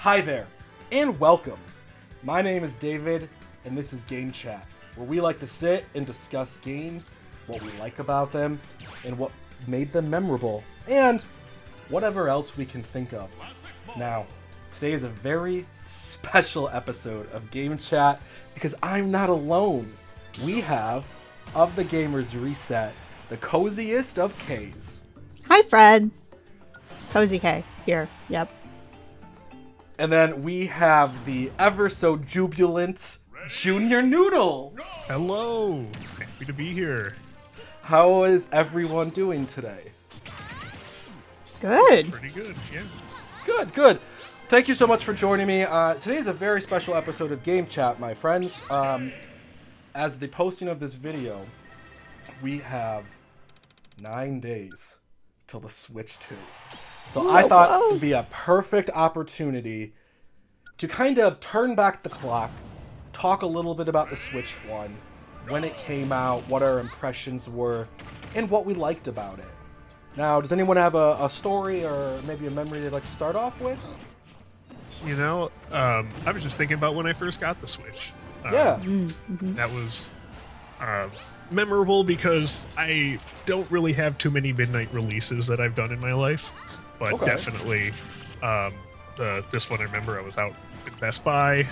Hi there, and welcome. My name is David, and this is Game Chat, where we like to sit and discuss games, what we like about them, and what made them memorable, and whatever else we can think of. Now, today is a very special episode of Game Chat because I'm not alone. We have, of the Gamers Reset, the coziest of Ks. Hi, friends. Cozy K here. Yep. And then we have the ever so jubilant Junior Noodle. Hello. Happy to be here. How is everyone doing today? Good. Pretty good, yeah. Good. Thank you so much for joining me. Today is a very special episode of Game Chat, my friends. As the posting of this video, we have 9 days till the Switch 2. So I thought it would be a perfect opportunity to kind of turn back the clock, talk a little bit about the Switch 1, when it came out, what our impressions were, and what we liked about it. Now, does anyone have a story or maybe a memory they'd like to start off with? You know, I was just thinking about when I first got the Switch. Yeah. That was memorable because I don't really have too many midnight releases that I've done in my life. But definitely, this one I remember I was out at Best Buy. It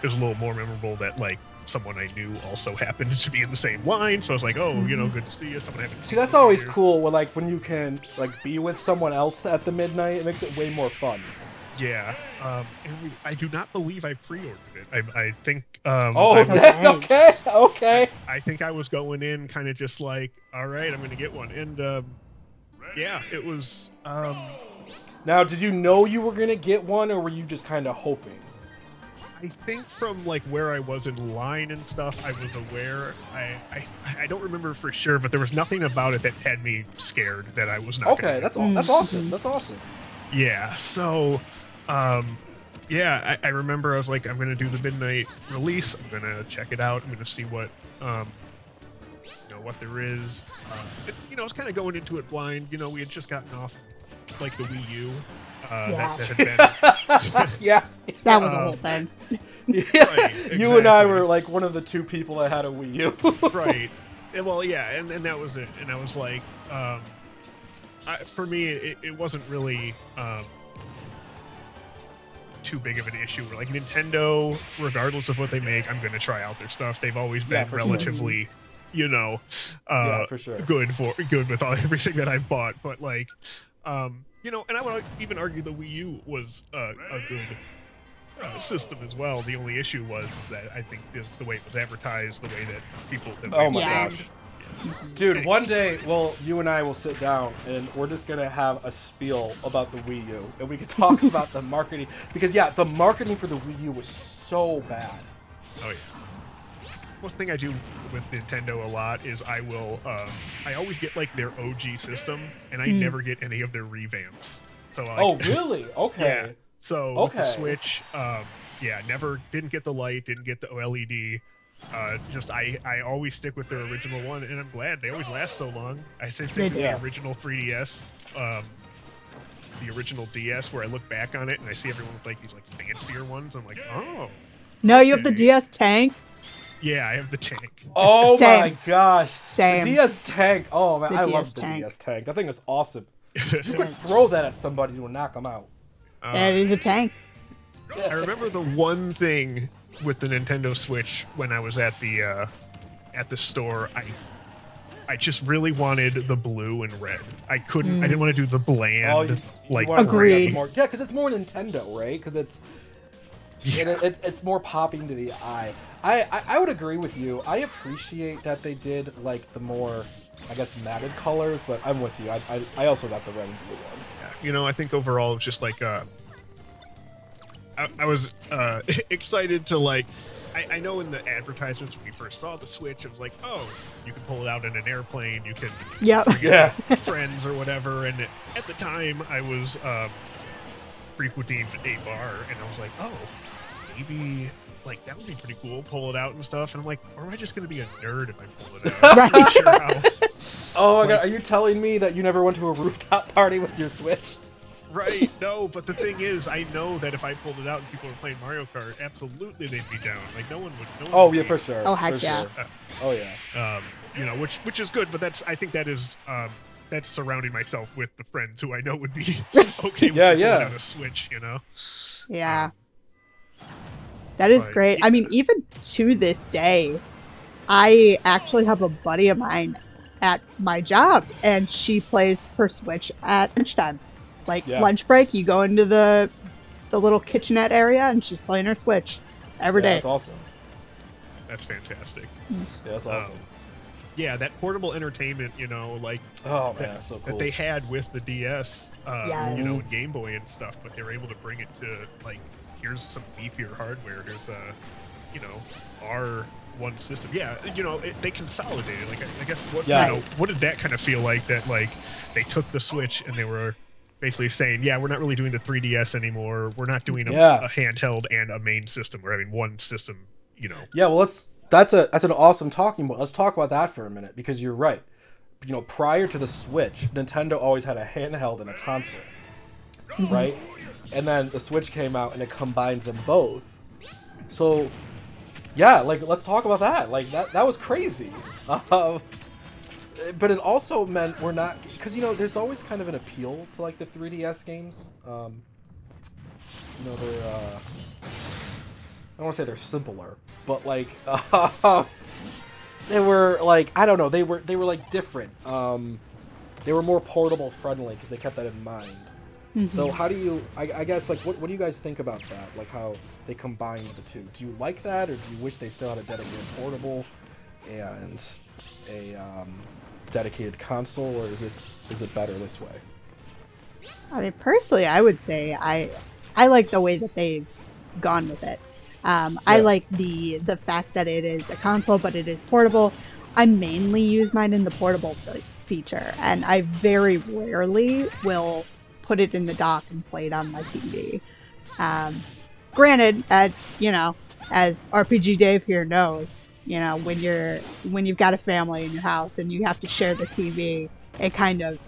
was a little more memorable that like someone I knew also happened to be in the same line, so I was like, oh, you know, good to see you. Someone I haven't seen. See, that's always cool when you can like be with someone else at the midnight. It makes it way more fun. Yeah, and I do not believe I pre-ordered it. I think. Okay. I think I was going in kind of just like, all right, I'm going to get one, and yeah, it was. Now, did you know you were gonna get one, or were you just kind of hoping? I think from like where I was in line and stuff, I was aware. I don't remember for sure, but there was nothing about it that had me scared that I was not. Okay, that's awesome. That's awesome. Yeah. So, yeah, I remember I was like, I'm gonna do the midnight release. I'm gonna check it out. I'm gonna see what, what there is. It's kind of going into it blind. You know, we had just gotten off like the Wii U. That had been. Yeah. That was a whole thing. Yeah. Right, exactly. You and I were like one of the two people that had a Wii U. Right. Well, yeah, and that was it. And I was like, for me, it wasn't really too big of an issue. Like Nintendo, regardless of what they make, I'm going to try out their stuff. They've always been relatively, for sure. good with everything that I've bought. But like, and I would even argue the Wii U was a good system as well. The only issue was that I think the way it was advertised, the way that people. Oh my gosh. Dude, one day, you and I will sit down and we're just going to have a spiel about the Wii U. And we could talk about the marketing. Because, the marketing for the Wii U was so bad. Oh, yeah. One thing I do with Nintendo a lot is I always get, like, their OG system, and I never get any of their revamps. So, like, oh, really? Okay. Yeah. So, with the Switch, never didn't get the light, didn't get the OLED. I always stick with their original one, and I'm glad they always last so long. I say the original 3DS, the original DS, where I look back on it and I see everyone with like these like fancier ones. I'm like, oh. No, you have the DS Tank. Yeah, I have the tank. Oh my gosh. Same. The DS Tank. Oh man, I love the Tank. DS Tank. That thing is awesome. You could throw that at somebody to knock them out. That is a tank. I remember the one thing with the Nintendo Switch when I was at the store, I just really wanted the blue and red. I didn't want to do the bland agreed. Yeah, because it's more Nintendo, right? Because it's more popping to the eye. I would agree with you. I appreciate that they did like the more, I guess, matted colors, but I'm with you. I also got the red and blue one. Yeah, I think overall it's just like I was excited to like. I know in the advertisements when we first saw the Switch, it was like, oh, you can pull it out in an airplane, you can friends or whatever. And at the time, I was frequenting a bar, and I was like, oh, maybe like that would be pretty cool. Pull it out and stuff. And I'm like, or am I just gonna be a nerd if I pull it out? I'm not sure how. Oh my god, are you telling me that you never went to a rooftop party with your Switch? Right, no, but the thing is, I know that if I pulled it out and people were playing Mario Kart, absolutely they'd be down. Like, no one would yeah, for sure. Oh, heck for yeah. Sure. Oh, yeah. You know, which is good, but I think that is, that's surrounding myself with the friends who I know would be okay with pulling out a Switch, you know? Yeah. That is great. Yeah. I mean, even to this day, I actually have a buddy of mine at my job, and she plays her Switch at lunchtime. Like, lunch break, you go into the little kitchenette area, and she's playing her Switch every day. That's awesome. That's fantastic. Yeah, that's awesome. Yeah, that portable entertainment, you know, like so cool. that they had with the DS, Yes. you know, and Game Boy and stuff, but they were able to bring it to, like, here's some beefier hardware. Here's you know, our one system. Yeah, you know, they consolidated. Like, I guess what you know, what did that kind of feel like? That like they took the Switch and they were basically saying, yeah, we're not really doing the 3DS anymore. We're not doing a handheld and a main system. We're having one system. You know. Yeah, well, that's an awesome talking point. Let's talk about that for a minute, because you're right. You know, prior to the Switch, Nintendo always had a handheld and a console, right? And then the Switch came out and it combined them both. So, yeah, like, let's talk about that. Like, that was crazy. But it also meant we're not, because, you know, there's always kind of an appeal to, like, the 3DS games. You know, they're I don't want to say they're simpler, but like they were like, I don't know, they were like different. They were more portable friendly because they kept that in mind. So how do you, I guess, like, what do you guys think about that? Like, how they combined the two? Do you like that, or do you wish they still had a dedicated portable and a dedicated console, or is it better this way? I mean, personally, I would say I like the way that they've gone with it. I like the fact that it is a console, but it is portable. I mainly use mine in the portable feature, and I very rarely will put it in the dock and play it on my TV. Granted, as you know, as RPG Dave here knows, you know, when you've got a family in your house and you have to share the TV, it kind of,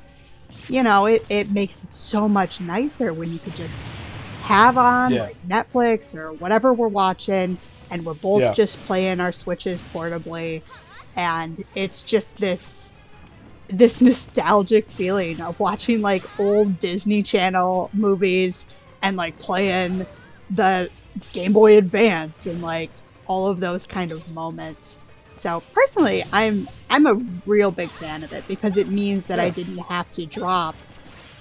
you know, it makes it so much nicer when you could just have on like Netflix or whatever we're watching, and we're both just playing our Switches portably, and it's just this nostalgic feeling of watching like old Disney Channel movies and like playing the Game Boy Advance and like all of those kind of moments. So personally, I'm a real big fan of it, because it means that I didn't have to drop,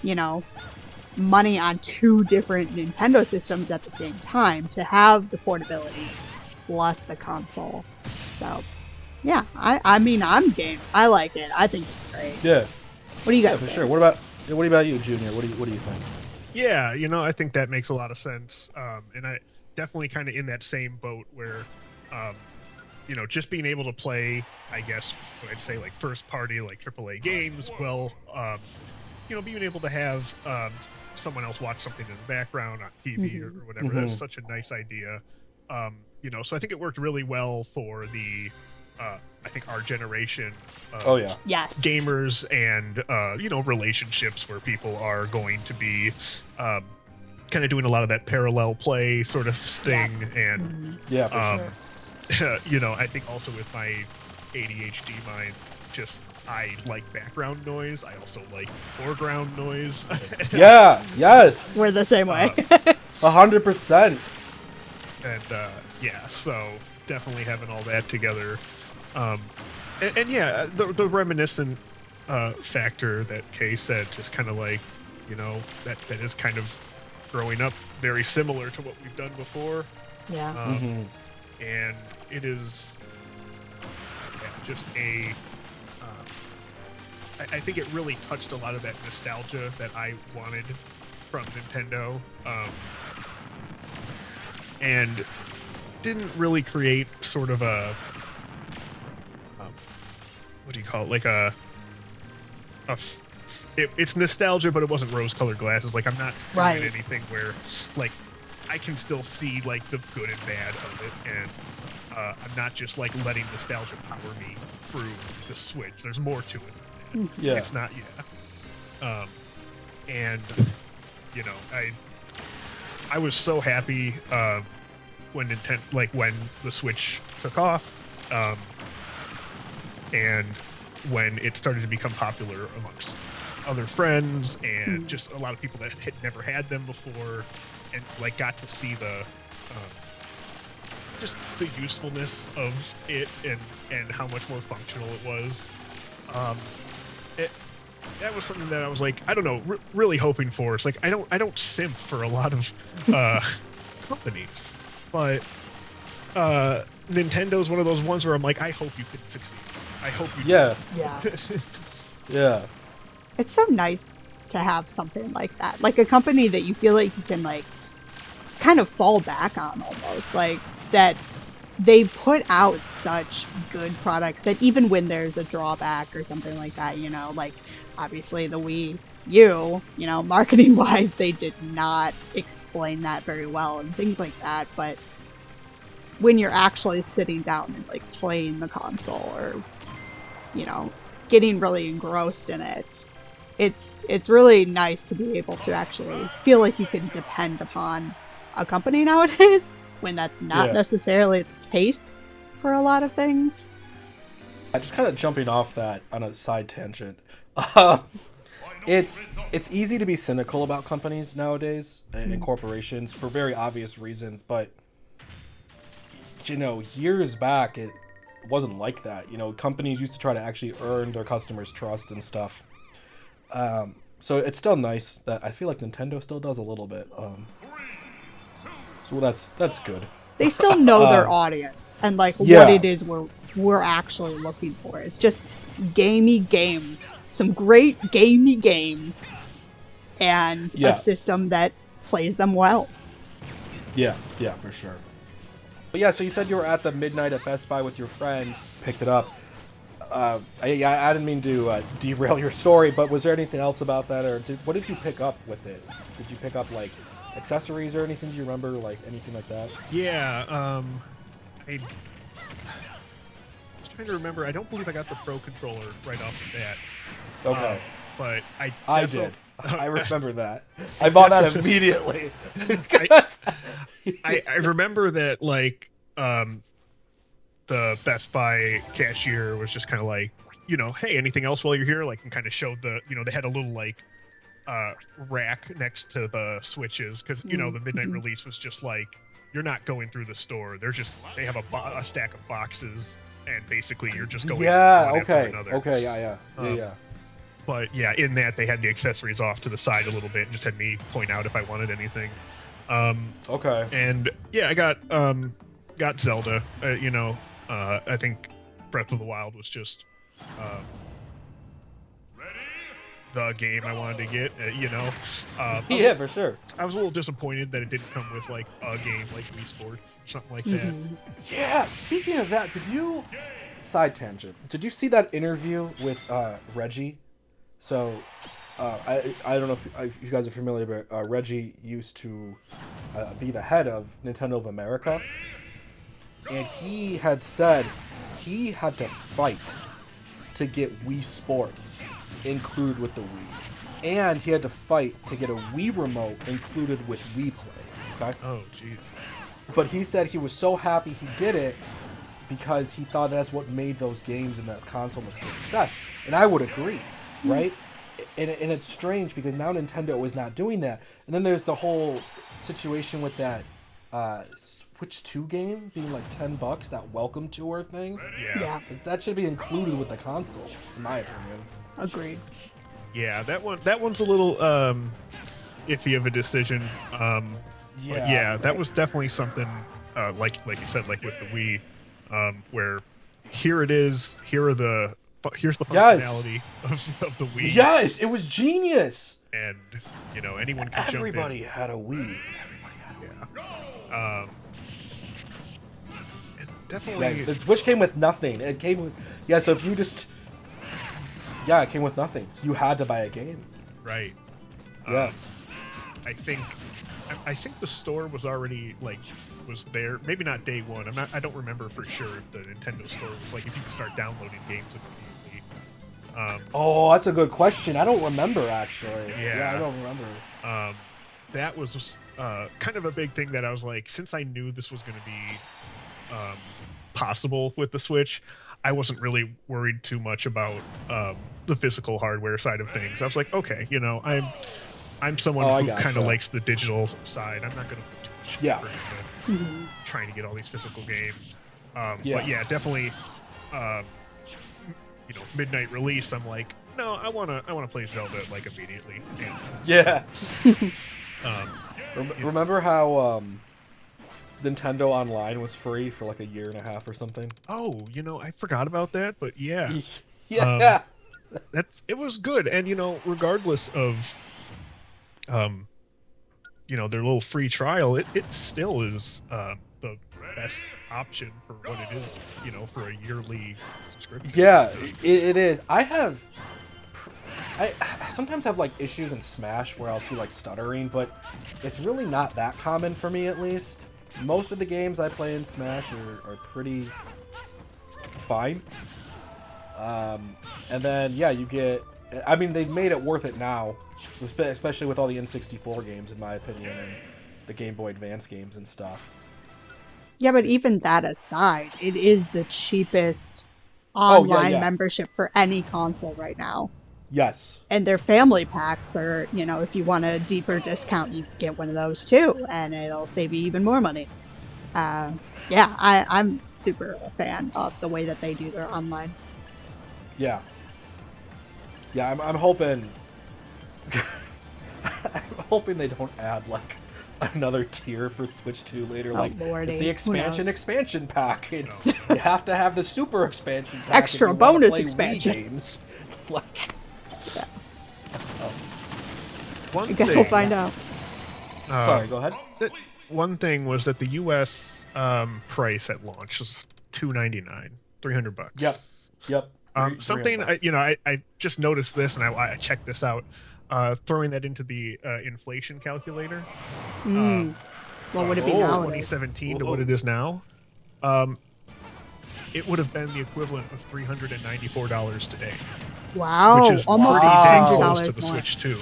you know, money on two different Nintendo systems at the same time to have the portability plus the console. So yeah, I mean, I'm game. I like it. I think it's great. Yeah. What do you guys for think? sure. What about you, Junior? What do you think? Yeah, you know, I think that makes a lot of sense. And I definitely kind of in that same boat where, you know, just being able to play, I guess I'd say like first party, like AAA games, well, you know, being able to have someone else watch something in the background on TV or whatever, that's such a nice idea. You know, so I think it worked really well for the, I think our generation of gamers and, you know, relationships where people are going to be kind of doing a lot of that parallel play sort of thing. And, for sure. you know, I think also with my ADHD mind, just I like background noise. I also like foreground noise. Yes. We're the same way. 100%. And yeah, so definitely having all that together. And yeah, the reminiscent factor that Kay said, just kind of like, you know, that is kind of growing up very similar to what we've done before. Yeah. And it is just a... I think it really touched a lot of that nostalgia that I wanted from Nintendo. And didn't really create sort of a... what do you call it? Like it's nostalgia, but it wasn't rose-colored glasses. Like, I'm not doing anything where, like, I can still see, like, the good and bad of it, and I'm not just, like, letting nostalgia power me through the Switch. There's more to it. Yeah. It's not, and you know, I was so happy when when the Switch took off, and when it started to become popular amongst other friends and just a lot of people that had never had them before, and like got to see the just the usefulness of it and how much more functional it was. That was something that I was like, I don't know, really hoping for. It's like I don't simp for a lot of companies, but Nintendo's one of those ones where I'm like, I hope you can succeed. I hope you. Yeah. Yeah. Yeah. It's so nice to have something like that, like a company that you feel like you can like kind of fall back on almost, like that they put out such good products that even when there's a drawback or something like that, you know, like obviously the Wii U, you know, marketing wise, they did not explain that very well and things like that. But when you're actually sitting down and like playing the console or, you know, getting really engrossed in it, it's really nice to be able to actually feel like you can depend upon a company nowadays when that's not necessarily the case for a lot of things. Just kind of jumping off that on a side tangent. It's easy to be cynical about companies nowadays and corporations for very obvious reasons, but you know, years back it wasn't like that. You know, companies used to try to actually earn their customers' trust and stuff. So it's still nice that I feel like Nintendo still does a little bit. So that's good. They still know their audience and like what it is we're actually looking for. It's just gamey games, some great gamey games, and a system that plays them well. Yeah, for sure. But yeah, so you said you were at the midnight at Best Buy with your friend, picked it up. I didn't mean to derail your story, but was there anything else about that, or what did you pick up with it? Did you pick up like accessories or anything? Do you remember like anything like that? Yeah, I was trying to remember. I don't believe I got the Pro controller right off the bat. Okay, but I did. I remember that. I bought that immediately. I remember that like the Best Buy cashier was just kind of like, you know, hey, anything else while you're here? Like, and kind of showed the, you know, they had a little like rack next to the Switches because, you know, the midnight release was just like, you're not going through the store. They have a stack of boxes and basically you're just going one after another. Okay, yeah. But yeah, in that they had the accessories off to the side a little bit and just had me point out if I wanted anything. Okay. And yeah, I got Zelda. You know, I think Breath of the Wild was just the game I wanted to get. You know, yeah, for sure. I was a little disappointed that it didn't come with like a game like Wii Sports or something like that. Yeah. Speaking of that, side tangent? Did you see that interview with Reggie? So, I don't know if you guys are familiar, but Reggie used to be the head of Nintendo of America. And he had said he had to fight to get Wii Sports included with the Wii. And he had to fight to get a Wii remote included with Wii Play. Okay? Oh, jeez. But he said he was so happy he did it because he thought that's what made those games and that console a success. And I would agree. Right? And it's strange because now Nintendo is not doing that. And then there's the whole situation with that Switch 2 game being like $10, that Welcome Tour thing. Yeah. That should be included with the console, in my opinion. Agreed. Yeah, that one's a little iffy of a decision. That was definitely something like you said, like with the Wii, where here it is, here's the functionality of the Wii. Yes, it was genius. And you know, anyone can jump in. Everybody had a Wii. Everybody had a Wii. Definitely. The Switch came with nothing. It came with so if you just it came with nothing. So you had to buy a game. Right. Yeah. I think the store was already was there. Maybe not day one. I don't remember for sure if the Nintendo store was like if you could start downloading games immediately. Oh, that's a good question. I don't remember actually. Yeah, I don't remember. that was kind of a big thing that I was like, since I knew this was going to be possible with the Switch, I wasn't really worried too much about the physical hardware side of things. I was like, okay, you know, I'm someone who kind of likes the digital side. I'm not going to put too much effort into trying to get all these physical games. But yeah, definitely, you know, midnight release. I'm like, no, I wanna play Zelda like immediately. Remember how Nintendo Online was free for like a year and a half or something? Oh, you know, I forgot about that, but yeah. It was good. And you know, regardless of you know, their little free trial, it still is the best option for what it is, you know, for a yearly subscription. Yeah, it is. I sometimes have like issues in Smash where I'll see like stuttering, but it's really not that common for me, at least. Most of the games I play in Smash are pretty fine. And then, yeah, you get... I mean, they've made it worth it now, especially with all the N64 games, in my opinion, and the Game Boy Advance games and stuff. Yeah, but even that aside, it is the cheapest online membership for any console right now. Yes. And their family packs are, you know, if you want a deeper discount, you get one of those too, and it'll save you even more money. Yeah, I'm super a fan of the way that they do their online. Yeah. Yeah, I'm hoping... I'm hoping they don't add, like, another tier for Switch 2 later. Like, Lordy. it's the expansion pack. You have to have the super expansion pack. Extra bonus expansion. Games. Like... Yeah. I guess we'll find out. Sorry, go ahead. One thing was that the U.S. Price at launch was $299, $300. Yep. Something I just noticed this, and I checked this out. Throwing that into the inflation calculator. What would it be now? 2017 to what it is now. It would have been the equivalent of $394 today. Wow, which is almost pretty dang close $100 to the more. Switch 2.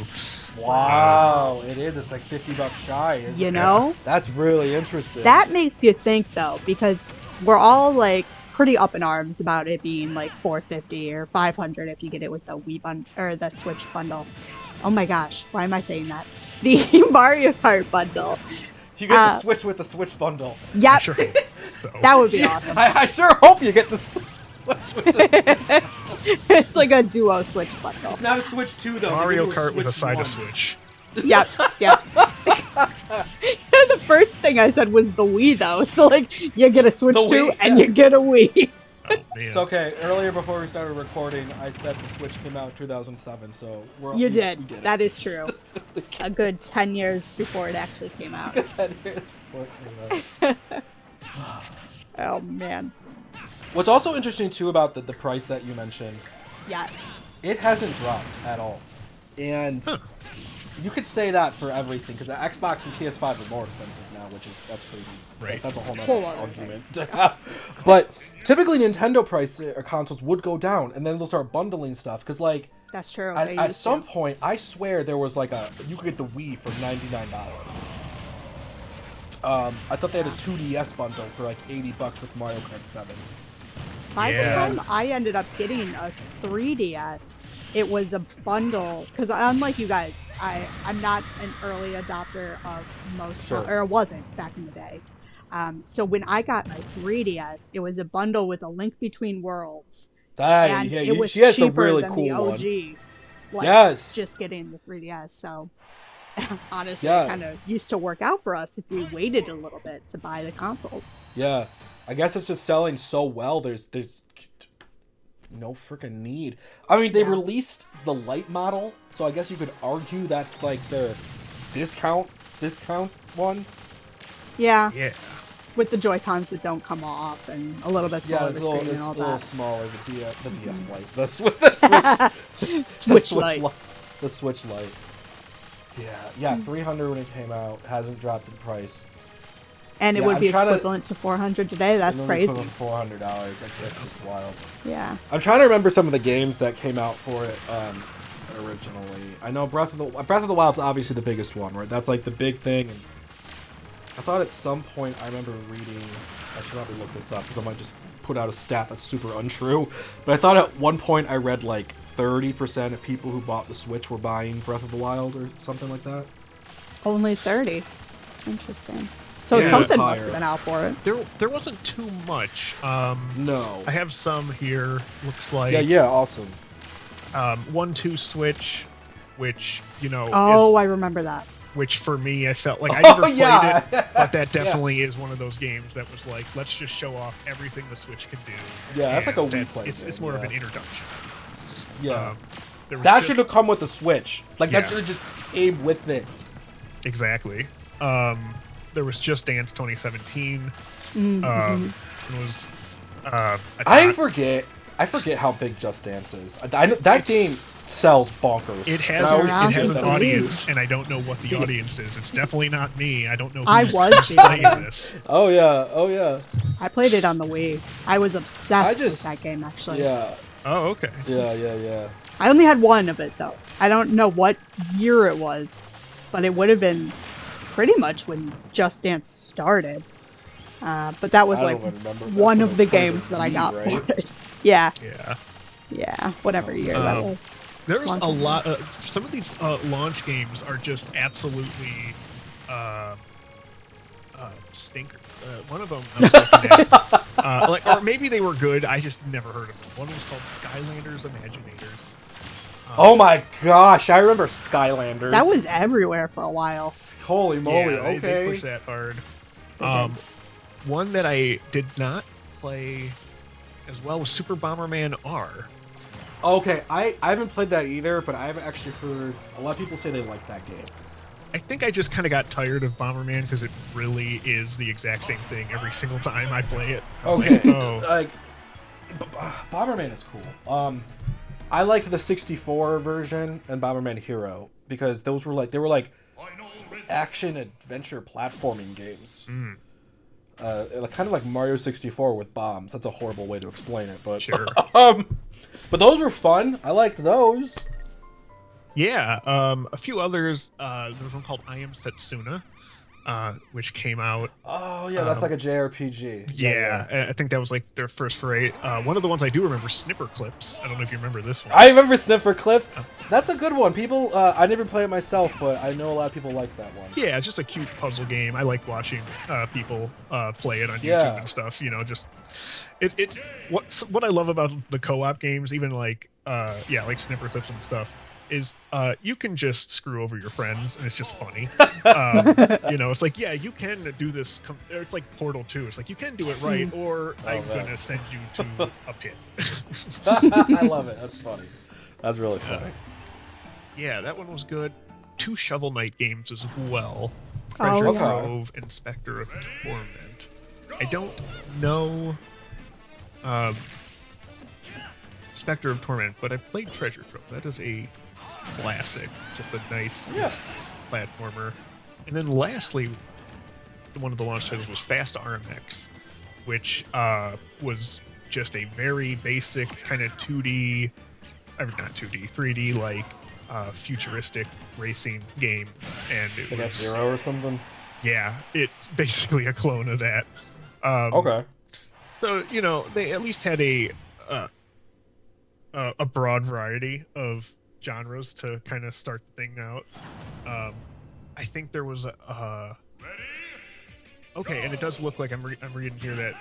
Wow, it is. It's like $50 shy. Isn't You it? know? That's really interesting. That makes you think, though, because we're all like pretty up in arms about it being like $450 or $500 if you get it with the or the Switch bundle. Oh my gosh, why am I saying that? The Mario Kart bundle. You get the Switch with the Switch bundle. Yep. Sure. So. That would be awesome. I sure hope you get the Switch with the Switch bundle. It's like a duo Switch bundle. It's not a Switch 2, though. Mario Kart with a side of Switch. Yep. The first thing I said was the Wii, though. So, like, you get a Switch 2 and you get a Wii. Oh, man. It's okay. Earlier, before we started recording, I said the Switch came out in 2007, so You did. That is true. A good 10 years before it actually came out. 10 years before it came out. Oh, man. What's also interesting, too, about the price that you mentioned, Yes. it hasn't dropped at all. And you could say that for everything, because the Xbox and PS5 are more expensive now, that's crazy. Right. That's a whole Whole other other argument to have. But typically Nintendo price or consoles would go down, and then they'll start bundling stuff, because, like, That's true. at some point, I swear there was, like, you could get the Wii for $99. I thought they had a 2DS bundle for, like, $80 with Mario Kart 7. By the time I ended up getting a 3DS, it was a bundle, because unlike you guys, I'm not an early adopter of most, or wasn't back in the day. So when I got my 3DS, it was a bundle with a Link Between Worlds, and it was she has cheaper the really than cool the OG. One. Yes. Just getting the 3DS, so honestly, it kind of used to work out for us if we waited a little bit to buy the consoles. Yeah. I guess it's just selling so well, there's no freaking need. I mean, they released the light model, so I guess you could argue that's like their discount one. Yeah. Yeah. With the Joy-Cons that don't come off and a little bit smaller the screen and all that. Yeah, it's a little smaller, the DS Lite. The Switch Lite. The Switch Lite. Yeah, $300 when it came out. Hasn't dropped in price. And it would be equivalent to $400 today. That's crazy. $400. Like, that's just wild. Yeah. I'm trying to remember some of the games that came out for it originally. I know Breath of the Wild's obviously the biggest one, right? That's like the big thing. And I thought at some point I remember reading. I should probably look this up because I might just put out a stat that's super untrue. But I thought at one point I read like 30% of people who bought the Switch were buying Breath of the Wild or something like that. Only 30. Interesting. So Yeah, something higher. must have been out for it. There wasn't too much. No. I have some here. Looks like Yeah, awesome. 1-2 Switch, which Oh, I remember that. which for me I felt like I never played yeah. it, but that definitely is one of those games that was like, let's just show off everything the Switch can do. Yeah, that's like a Wii And play. it's more of an introduction. Yeah. That should have come with the Switch. Like, Yeah. that should have just came with it. Exactly. There was Just Dance 2017. It was. I forget how big Just Dance is. That game sells bonkers. It has an audience, and I don't know what the audience is. It's definitely not me. I don't know who's playing this. Oh yeah. I played it on the Wii. I was obsessed with that game, actually. Yeah. Oh, okay. Yeah. I only had one of it, though. I don't know what year it was, but it would have been pretty much when Just Dance started. But that was like one of the games that I got for it. Yeah. Whatever year that was. There's a lot. Some of these launch games are just absolutely stinkers. One of them, I was looking at, or maybe they were good. I just never heard of them. One was called Skylanders Imaginators. Oh my gosh, I remember Skylanders. That was everywhere for a while. Holy moly! Yeah, they pushed that hard. One that I did not play as well was Super Bomberman R. Okay, I haven't played that either, but I've actually heard a lot of people say they like that game. I think I just kind of got tired of Bomberman because it really is the exact same thing every single time I play it. Okay, Like, Bomberman is cool. I liked the 64 version and Bomberman Hero because those were like action adventure platforming games. Kind of like Mario 64 with bombs. That's a horrible way to explain it, but sure. But those were fun. I liked those. Yeah, a few others. There was one called I Am Setsuna, which came out. Oh yeah, that's like a JRPG. Yeah, I think that was like their first foray. One of the ones I do remember, Snipper Clips. I don't know if you remember this one. I remember Sniffer Clips. That's a good one. People, I never play it myself, but I know a lot of people like that one. Yeah, it's just a cute puzzle game. I like watching people play it on YouTube and stuff. Just it's what I love about the co-op games, even like Snipper Clips and stuff, is you can just screw over your friends and it's just funny. It's like, yeah, you can do this. It's like Portal 2. It's like, you can do it right, or I'm gonna send you to a pit. I love it. That's funny. That's really funny. Yeah, that one was good. 2 Shovel Knight games as well. Treasure Trove and Spectre of Torment. I don't know Spectre of Torment, but I played Treasure Trove. That is a classic. Just a nice platformer. And then lastly, one of the launch titles was Fast RMX, which was just a very basic kind of 2D, not 2D, 3D like futuristic racing game, and it was F-Zero or something. Yeah, it's basically a clone of that. Okay. So they at least had a broad variety of genres to kind of start the thing out. I think there was okay, and it does look like I'm reading here that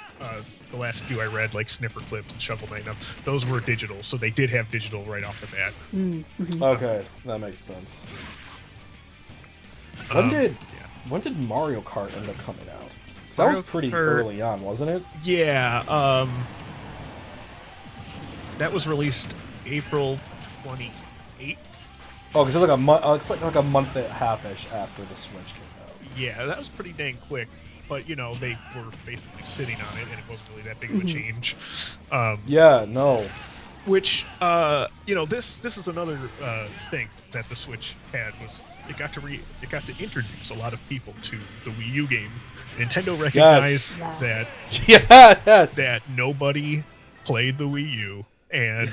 the last few I read, like Snipper Clips and Shovel Knight, those were digital, so they did have digital right off the bat. Okay, that makes sense. When did Mario Kart end up coming out? Because that was pretty early on, wasn't it? Yeah. That was released April 28th. Oh, because it's like a month. It's like a month and a half-ish after the Switch came out. Yeah, that was pretty dang quick. But they were basically sitting on it, and it wasn't really that big of a change. Which this is another thing that the Switch had, was it got to introduce a lot of people to the Wii U games. Nintendo recognized that nobody played the Wii U, and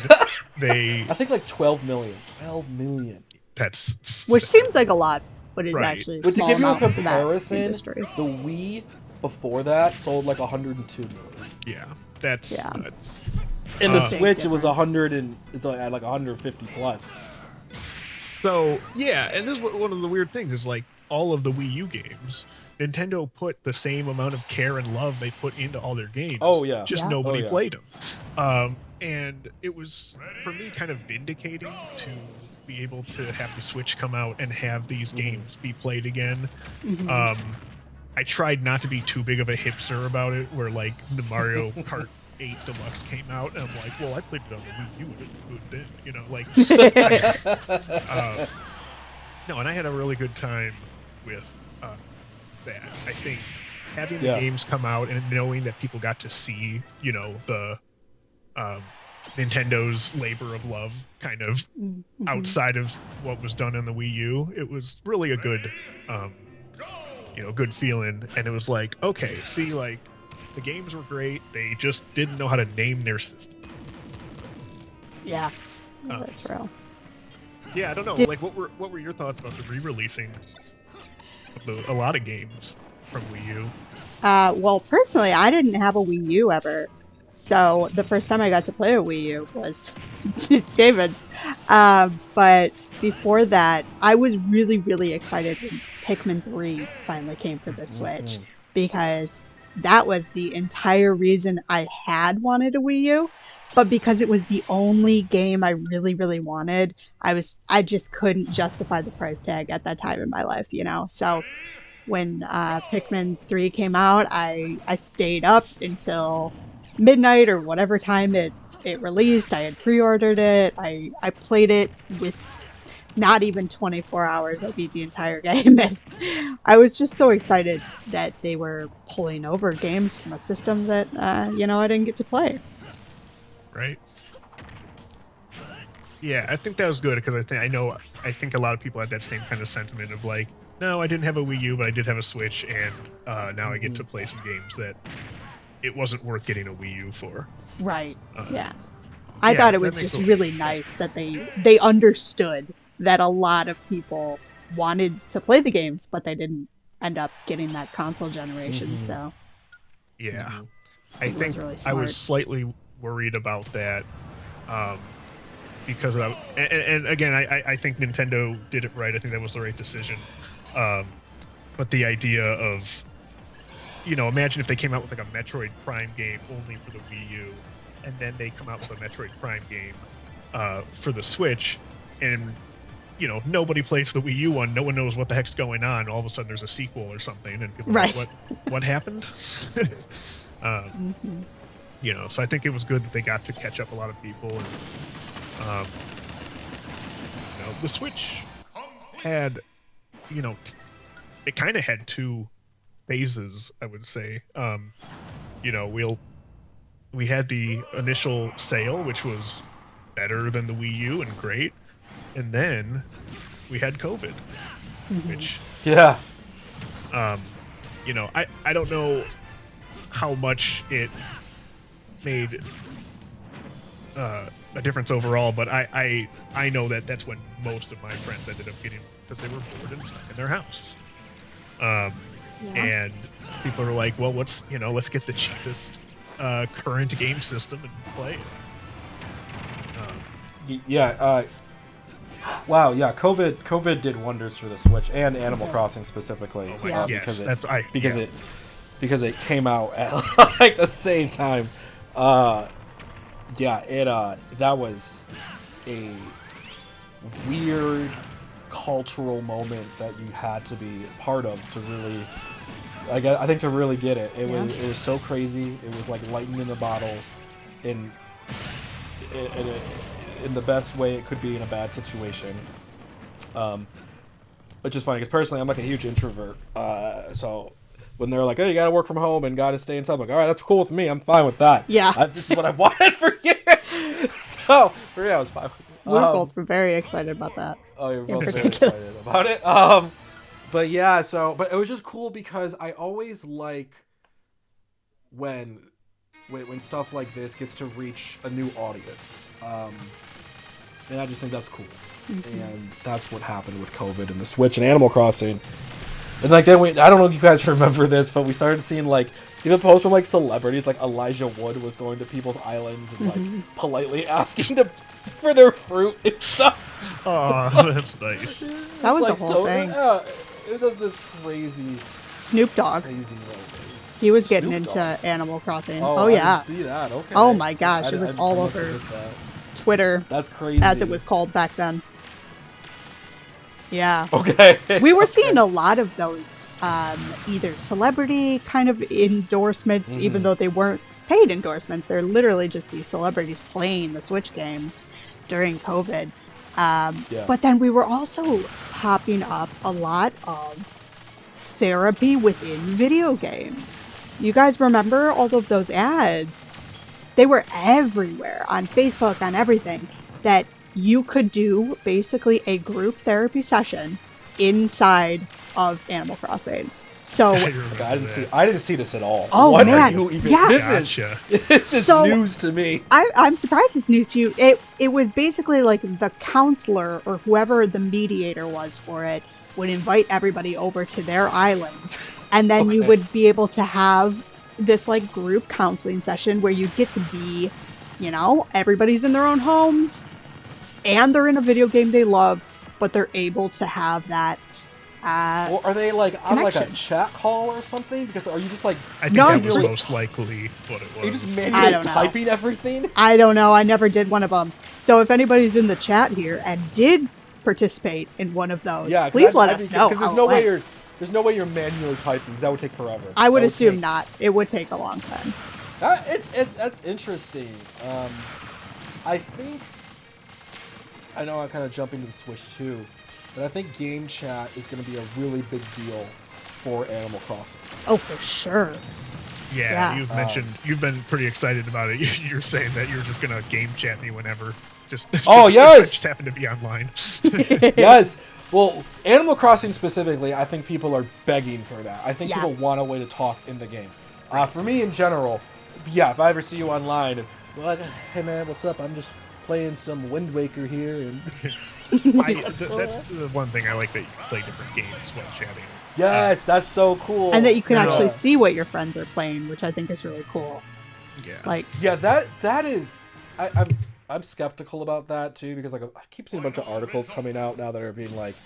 They I think like 12 million. 12 million. Which seems like a lot, but is Right. actually a But to small give you a amount for that comparison, industry. the Wii before that sold like 102 million. Yeah, that's nuts. In the Big Switch, it was difference. 100 and it's at like 150 plus. So yeah, and this is one of the weird things is like all of the Wii U games, Nintendo put the same amount of care and love they put into all their games. Oh yeah, just Yeah. nobody Oh, yeah. played them. And it was for me kind of vindicating to be able to have the Switch come out and have these games be played again. Mhm. I tried not to be too big of a hipster about it, where like the Mario Kart 8 Deluxe came out, and I'm like, well, I played it on the Wii U, and it was good then, you know, like. No, and I had a really good time with that. I think having the games come out and knowing that people got to see, you know, the Nintendo's labor of love kind of outside of what was done on the Wii U, it was really a good, you know, good feeling. And it was like, okay, see, like, the games were great. They just didn't know how to name their system. Yeah, that's real. Yeah, I don't know. Like, what were your thoughts about the re-releasing of a lot of games from Wii U? Well, personally, I didn't have a Wii U ever, so the first time I got to play a Wii U was David's. But before that, I was really, really excited when Pikmin 3 finally came for the Switch, because that was the entire reason I had wanted a Wii U. But because it was the only game I really, really wanted, I just couldn't justify the price tag at that time in my life, you know? So when Pikmin 3 came out, I stayed up until midnight or whatever time it released. I had pre-ordered it. I played it with not even 24 hours. I beat the entire game. And I was just so excited that they were pulling over games from a system that, you know, I didn't get to play. Right. Yeah, I think that was good because I think a lot of people had that same kind of sentiment of like, no, I didn't have a Wii U, but I did have a Switch, and now I get to play some games that it wasn't worth getting a Wii U for. Right. Yeah. I thought it was just really nice that they understood that a lot of people wanted to play the games, but they didn't end up getting that console generation. So yeah, I think really I was slightly worried about that because and again, I think Nintendo did it right. I think that was the right decision. But the idea of, you know, imagine if they came out with like a Metroid Prime game only for the Wii U, and then they come out with a Metroid Prime game for the Switch, and you know nobody plays the Wii U one, no one knows what the heck's going on. All of a sudden, there's a sequel or something, and people are like, what happened? You know, so I think it was good that they got to catch up a lot of people, and you know, the Switch had, you know, it kind of had two phases, I would say. You know, we had the initial sale, which was better than the Wii U and great, and then we had COVID, which you know, I don't know how much it made a difference overall, but I know that that's when most of my friends ended up getting, because they were bored and stuck in their house. And people are like, well, let's get the cheapest current game system and play it. Wow, yeah, COVID did wonders for the Switch and Animal Crossing specifically. Oh my God, because it came out at like the same time. That was a weird cultural moment that you had to be part of to really, I think, to really get it. It was so crazy. It was like lightning in a bottle, in the best way it could be in a bad situation. Which is funny because personally I'm like a huge introvert. So when they're like, "Oh, you gotta work from home and gotta stay inside," I'm like, all right, that's cool with me. I'm fine with that. Yeah, this is what I wanted for years. So I was fine with it. We're both very excited about that. Oh, you're both very excited about it. But yeah, but it was just cool because I always like when stuff like this gets to reach a new audience. And I just think that's cool. And that's what happened with COVID and the Switch and Animal Crossing. And like then I don't know if you guys remember this, but we started seeing like even posts from like celebrities, like Elijah Wood was going to people's islands and like politely asking for their fruit and stuff. Oh, that's nice. That was like the whole thing. It was just this crazy Snoop Dogg. Crazy little thing. He was getting Snoop into Dogg. Animal Crossing. Oh, yeah. I didn't see that. Okay. Oh my gosh, it was all over Twitter. That's crazy. As it was called back then. Yeah. Okay. We were seeing a lot of those either celebrity kind of endorsements, even though they weren't paid endorsements. They're literally just these celebrities playing the Switch games during COVID. But then we were also popping up a lot of therapy within video games. You guys remember all of those ads? They were everywhere on Facebook, on everything, that you could do basically a group therapy session inside of Animal Crossing. So I didn't see this at all. Oh, what man. Are you even, Yeah. This is news to me. I'm surprised it's news to you. It was basically like the counselor or whoever the mediator was for it would invite everybody over to their island, and then you would be able to have this like group counseling session where you get to be, you know, everybody's in their own homes and they're in a video game they love, but they're able to have that Well, are they like on connection. like a chat call or something? Because are you just like I think that was most likely what it was. Are you just I manually don't know. typing everything? I don't know. I never did one of them. So if anybody's in the chat here and did participate in one of those, please let us know. Because there's no way you're manually typing, because that would take forever. I would assume not. It would take a long time. That's interesting. I think I know I'm kind of jumping to the Switch too, but I think game chat is going to be a really big deal for Animal Crossing. Oh, for sure. Yeah, you've been pretty excited about it. You're saying that you're just gonna game chat me whenever. Yes, just happen to be online. Yes. Well, Animal Crossing specifically, I think people are begging for that. I think people want a way to talk in the game. For me in general, if I ever see you online, and hey man, what's up? I'm just playing some Wind Waker here, and that's the one thing I like, that you play different games while chatting. Yes, that's so cool. And that you can actually see what your friends are playing, which I think is really cool. Yeah. That is. I'm skeptical about that too, because like I keep seeing a bunch of articles coming out now that are being like,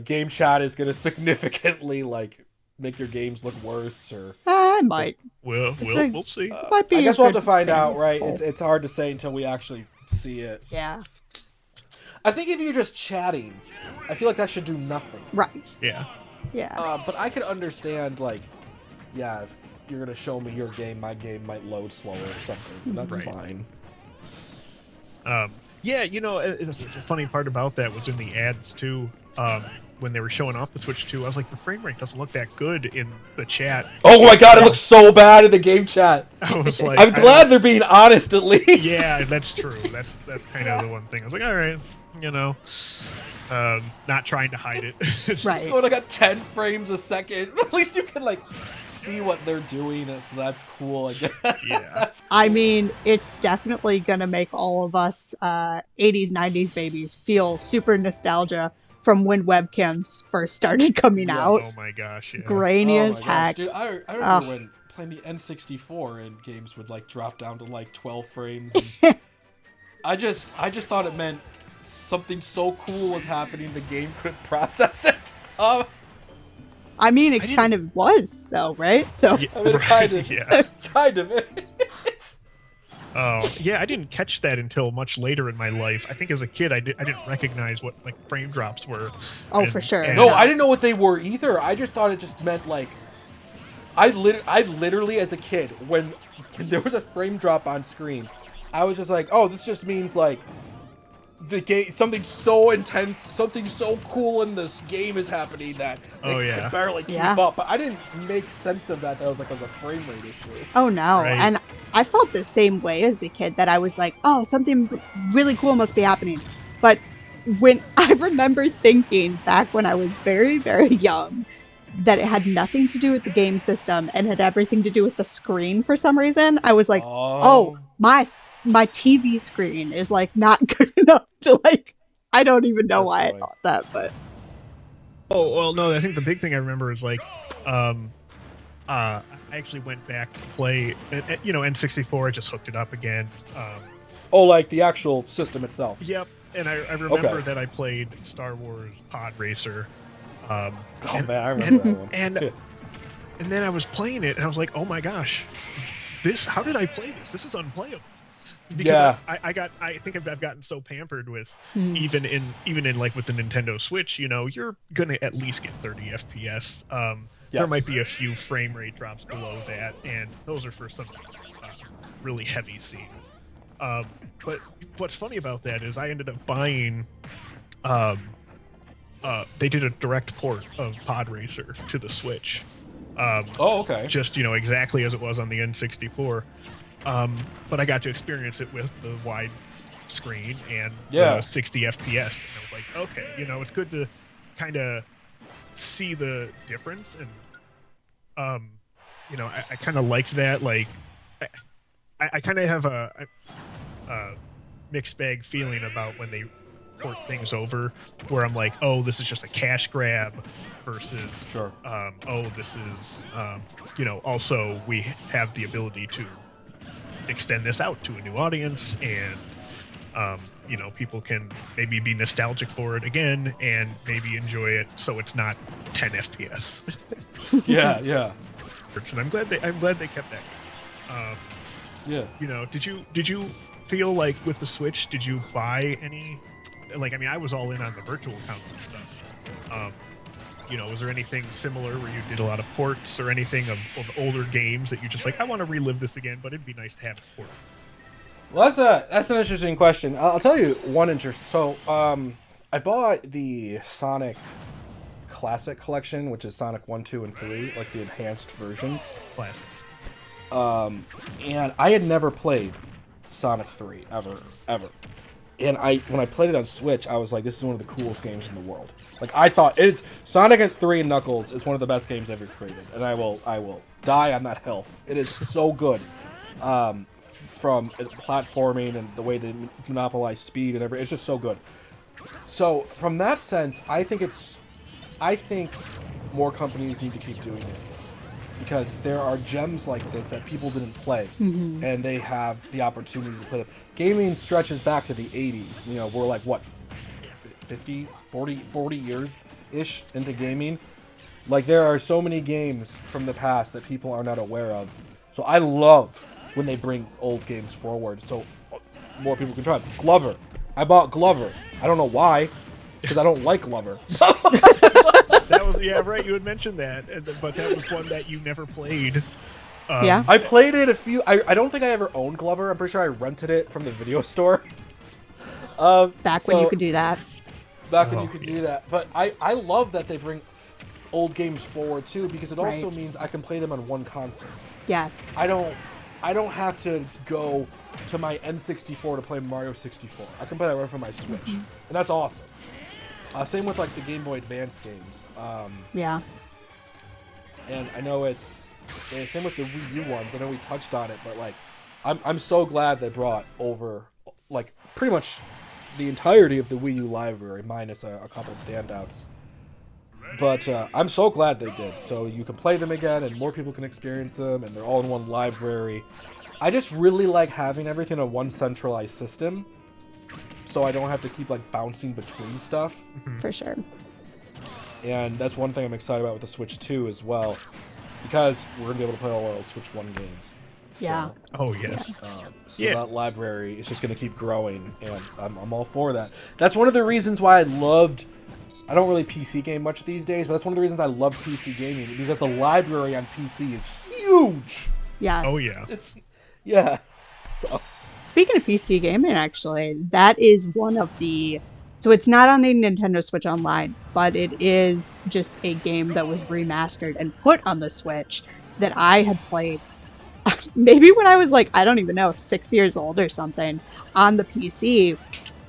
game chat is going to significantly like make your games look worse, or I might. We'll see. Might be I guess we'll have to find out, right? It's hard to say until we actually see it. Yeah. I think if you're just chatting, I feel like that should do nothing. Right. Yeah. Yeah. But I could understand, like, if you're going to show me your game, my game might load slower or something. And that's fine. You know, the funny part about that was in the ads too. When they were showing off the Switch 2, I was like, the frame rate doesn't look that good in the chat. Oh my god, it looks so bad in the game chat. I was like, I'm glad they're being honest at least. Yeah, that's true. That's kind of the one thing. I was like, all right, you know, not trying to hide it. Right. It's going like at 10 frames a second. At least you can like see what they're doing, so that's cool, I guess. Yeah. Cool. I mean, it's definitely gonna make all of us 80s, 90s babies feel super nostalgia from when webcams first started coming out. Oh my gosh, yeah. Grainy as heck. Dude, I remember when playing the N64 and games would like drop down to like 12 frames. And I just thought it meant something so cool was happening the game couldn't process it. I mean, it kind of was though, right? So Yeah, I mean, kind of is. Oh, yeah, I didn't catch that until much later in my life. I think as a kid, I didn't recognize what like frame drops were. Oh, for sure. No, I didn't know what they were either. I just thought it just meant like I literally as a kid, when there was a frame drop on screen, I was just like, oh, this just means like the game, something so intense, something so cool in this game is happening that it could barely keep up. But I didn't make sense of that. That was like a frame rate issue. Oh no, Right. and I felt the same way as a kid, that I was like, oh, something really cool must be happening. But when I remember thinking back when I was very, very young, that it had nothing to do with the game system and had everything to do with the screen for some reason, I was like, oh my TV screen is like not good enough to like, I don't even know why I thought that, but. Oh, well, no, I think the big thing I remember is like, I actually went back to play, N64. I just hooked it up again. Like the actual system itself. Yep, and I remember that I played Star Wars Pod Racer. Man, I remember that one. And then I was playing it, and I was like, oh my gosh, how did I play this? This is unplayable. Because I think I've gotten so pampered with even in like with the Nintendo Switch, you're gonna at least get 30 FPS. There might be a few frame rate drops below that, and those are for some really heavy scenes. But what's funny about that is I ended up buying. They did a direct port of Pod Racer to the Switch. Okay. Just exactly as it was on the N64. But I got to experience it with the wide screen and 60 FPS. And I was like, okay, it's good to kind of see the difference. And, I kind of liked that. Like, I kind of have a mixed bag feeling about when they port things over, where I'm like, oh, this is just a cash grab versus, this is, also we have the ability to extend this out to a new audience, and people can maybe be nostalgic for it again and maybe enjoy it so it's not 10 FPS. yeah. And I'm glad they kept that. Did you feel like with the Switch, did you buy any? Like, I mean, I was all in on the virtual console stuff. Was there anything similar where you did a lot of ports or anything of older games that you just like, I want to relive this again, but it'd be nice to have it ported? Well, that's an interesting question. I'll tell you one interest. So, I bought the Sonic Classic Collection, which is Sonic 1, 2, and 3, like the enhanced versions. Classic. And I had never played Sonic 3 ever. And when I played it on Switch, I was like, this is one of the coolest games in the world. Like, I thought Sonic 3 and Knuckles is one of the best games ever created, and I will die on that hill. It is so good, from platforming and the way they monopolize speed and everything. It's just so good. So from that sense, I think more companies need to keep doing this, because there are gems like this that people didn't play, and they have the opportunity to play them. Gaming stretches back to the 80s. We're like, what, 40 years-ish into gaming? Like, there are so many games from the past that people are not aware of. So I love when they bring old games forward so more people can try them. Glover. I bought Glover. I don't know why, because I don't like Glover. That was, right, you had mentioned that, but that was one that you never played. I played it I don't think I ever owned Glover. I'm pretty sure I rented it from the video store. Back when you could do that. When you could do that. But I love that they bring old games forward too, because it also means I can play them on one console. Yes. I don't have to go to my N64 to play Mario 64. I can play that right from my Switch. And that's awesome. Same with like the Game Boy Advance games. And I know same with the Wii U ones. I know we touched on it, but like, I'm so glad they brought over like pretty much the entirety of the Wii U library, minus a couple standouts. But I'm so glad they did, so you can play them again, and more people can experience them, and they're all in one library. I just really like having everything on one centralized system, so I don't have to keep like bouncing between stuff. For sure. And that's one thing I'm excited about with the Switch 2 as well, because we're going to be able to play all our old Switch 1 games. Yeah. Oh, yes. That library is just going to keep growing, and I'm all for that. That's one of the reasons why I don't really PC game much these days, but that's one of the reasons I love PC gaming, because the library on PC is huge. Yes. Oh, yeah. So. Speaking of PC gaming, actually, that is one of the... So it's not on the Nintendo Switch Online, but it is just a game that was remastered and put on the Switch that I had played maybe when I was like, I don't even know, 6 years old or something, on the PC.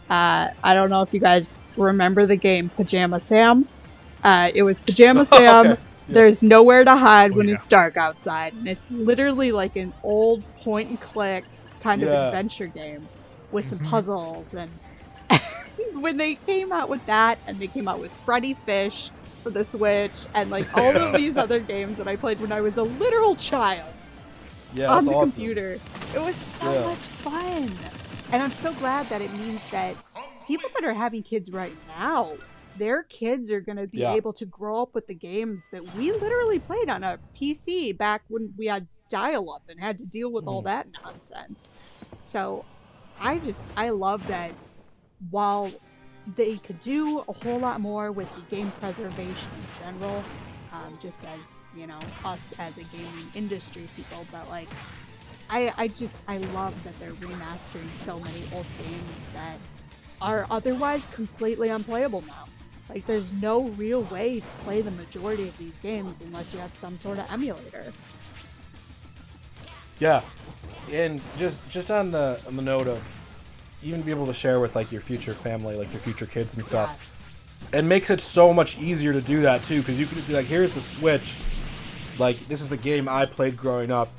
I don't know if you guys remember the game Pajama Sam. It was Pajama Sam There's nowhere to hide when it's dark outside, and it's literally like an old point and click kind of adventure game with some puzzles. And when they came out with that, and they came out with Freddy Fish for the Switch, and like all of these other games that I played when I was a literal child on the computer, it was so much fun. And I'm so glad that it means that people that are having kids right now, their kids are going to be able to grow up with the games that we literally played on a PC back when we had dial-up and had to deal with all that nonsense. So I love that while they could do a whole lot more with the game preservation in general, just as, you know, us as a gaming industry people, but like, I love that they're remastering so many old games that are otherwise completely unplayable now. Like, there's no real way to play the majority of these games unless you have some sort of emulator. Yeah, and just on the note of even be able to share with like your future family, like your future kids and stuff, it makes it so much easier to do that too, because you can just be like, here's the Switch, like this is the game I played growing up,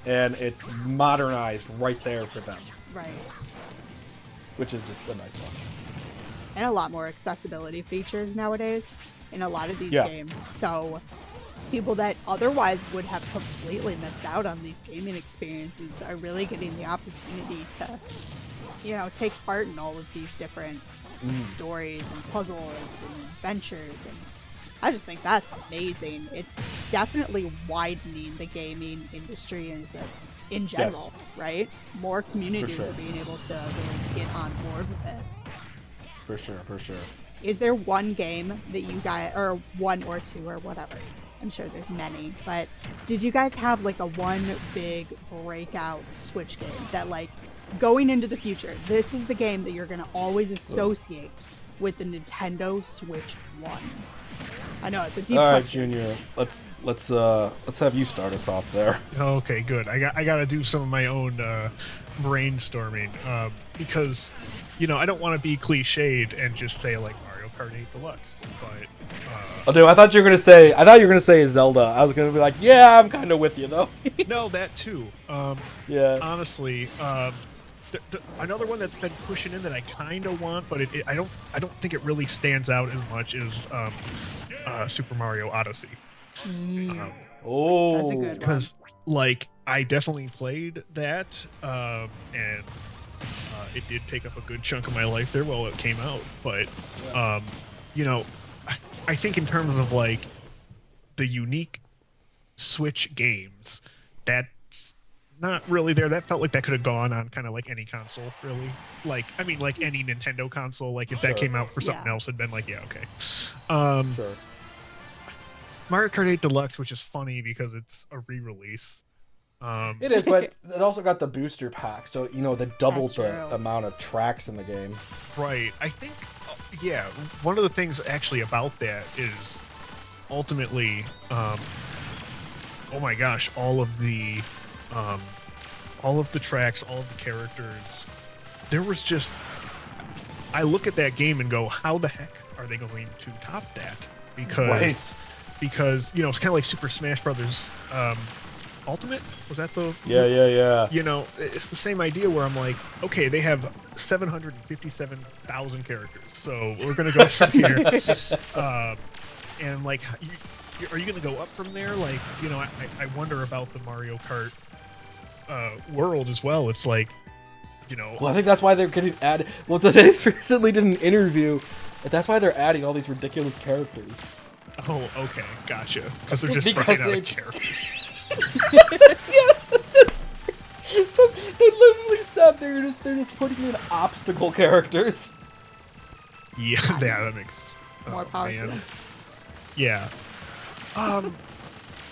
and it's modernized right there for them. Right. Which is just a nice touch. And a lot more accessibility features nowadays in a lot of these games. So people that otherwise would have completely missed out on these gaming experiences are really getting the opportunity to, you know, take part in all of these different stories and puzzles and adventures. And I just think that's amazing. It's definitely widening the gaming industry in general, right? More communities are being able to really get on board with it. For sure. Is there one game that you guys, or one or two or whatever? I'm sure there's many, but did you guys have like a one big breakout Switch game that, like, going into the future, this is the game that you're going to always associate with the Nintendo Switch 1? I know it's a deep question. All right, Junior, let's have you start us off there. Okay, good. I got to do some of my own brainstorming because, you know, I don't want to be cliched and just say like Mario Kart 8 Deluxe, but oh, dude, I thought you were gonna say Zelda. I was gonna be like, yeah, I'm kind of with you though. No, that too. Honestly, another one that's been pushing in that I kind of want, but I don't think it really stands out as much is Super Mario Odyssey. That's a good one. Because like I definitely played that, and it did take up a good chunk of my life there while it came out. But you know, I think in terms of like the unique Switch games, that's not really there. That felt like that could have gone on kind of like any console, really. Like, I mean, like any Nintendo console. Like if that came out for something else, it'd been like, yeah, okay. Mario Kart 8 Deluxe, which is funny because it's a re-release. It is, but it also got the booster pack, so you know that doubled the amount of tracks in the game. Right. I think, one of the things actually about that is ultimately, oh my gosh, all of the tracks, all of the characters. There was just, I look at that game and go, how the heck are they going to top that? Because you know, it's kind of like Super Smash Brothers Ultimate. Was that the? Yeah. You know, it's the same idea where I'm like, okay, they have 757,000 characters, so we're gonna go from here. And like, are you gonna go up from there? Like, you know, I wonder about the Mario Kart world as well. It's like, you know. Well, I think that's why they're getting added. Well, they recently did an interview. That's why they're adding all these ridiculous characters. Oh, okay, gotcha. Because they're just running out of characters. So they literally said they're just putting in obstacle characters. Yeah, that makes more power. Yeah. I'm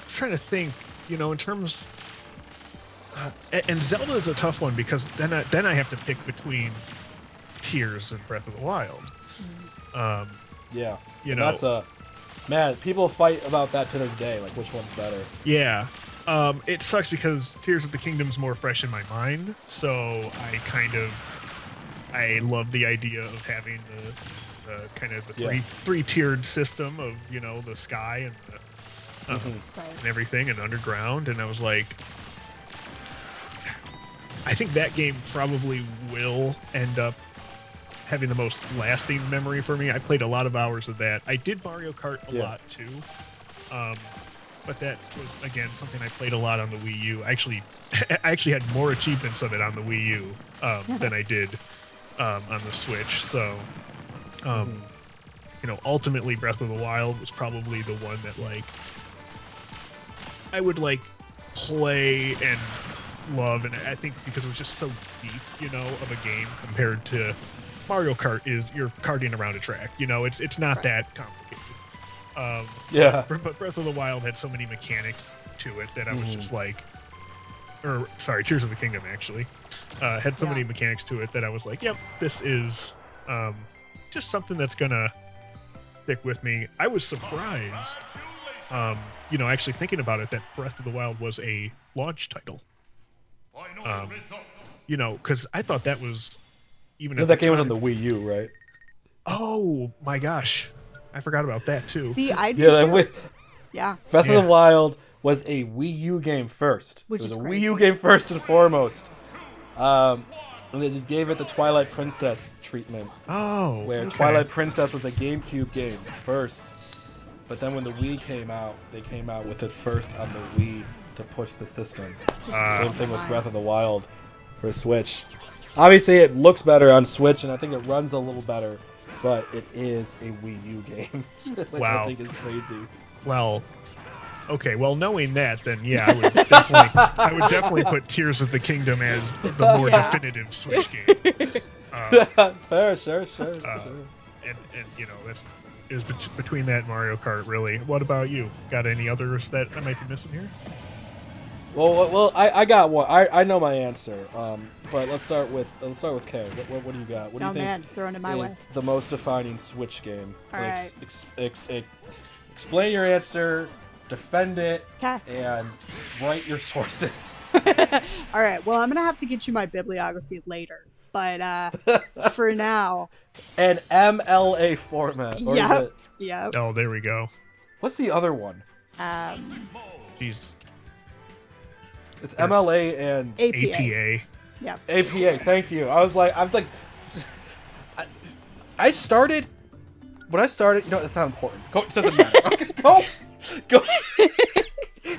trying to think. You know, in terms, and Zelda is a tough one because then I have to pick between Tears and Breath of the Wild. Yeah. You know, that's a. Man, people fight about that to this day, like which one's better. Yeah. It sucks because Tears of the Kingdom's more fresh in my mind, so I love the idea of having the kind of the three-tiered system of, you know, the sky and and everything, and underground, and I was like, I think that game probably will end up having the most lasting memory for me. I played a lot of hours of that. I did Mario Kart a lot too, but that was again something I played a lot on the Wii U. I actually had more achievements of it on the Wii U than I did on the Switch. So, ultimately, Breath of the Wild was probably the one that like I would like play and love, and I think because it was just so deep, of a game compared to Mario Kart is you're karting around a track. It's not that complicated. But Breath of the Wild had so many mechanics to it that I was just like, Tears of the Kingdom actually had so many mechanics to it that I was like, yep, this is just something that's gonna stick with me. I was surprised, actually thinking about it, that Breath of the Wild was a launch title. Because I thought that was even at that game was on the Wii U, right? Oh my gosh, I forgot about that too. See, I did too. Breath of the Wild was a Wii U game first. Which it was is a crazy. Wii U game first and foremost. And they gave it the Twilight Princess treatment. Oh, where okay. Twilight Princess was a GameCube game first, but then when the Wii came out, they came out with it first on the Wii to push the system. Same thing with Breath of the Wild for Switch. Obviously, it looks better on Switch, and I think it runs a little better, but it is a Wii U game, which I think is crazy. Well, okay. Well, knowing that, then I would definitely put Tears of the Kingdom as the more definitive Switch game. Fair, sure. And that's is between that and Mario Kart, really. What about you? Got any others that I might be missing here? Well, I got one. I know my answer. But let's start with Kay. What do you got? What do you think throwing it my way. is the most defining Switch game? All right. Explain your answer, defend it, 'Kay. and write your sources. All right. Well, I'm gonna have to get you my bibliography later, but for now. An MLA format. Or is it... Yep. Oh, there we go. What's the other one? Jeez. It's MLA and APA. Yep. APA. Thank you. I was like, I started. When I started, it's not important. It doesn't matter. Go.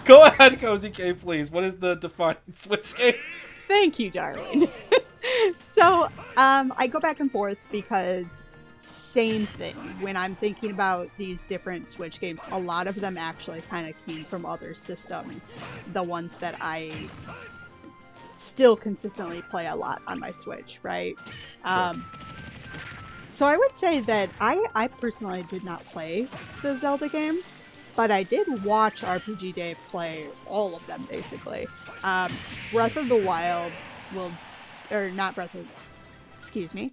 Go ahead, Cozy K, please. What is the defining Switch game? Thank you, darling. So, I go back and forth because same thing. When I'm thinking about these different Switch games, a lot of them actually kind of came from other systems. The ones that I still consistently play a lot on my Switch, right? So I would say that I personally did not play the Zelda games, but I did watch RPG Dave play all of them, basically. Breath of the Wild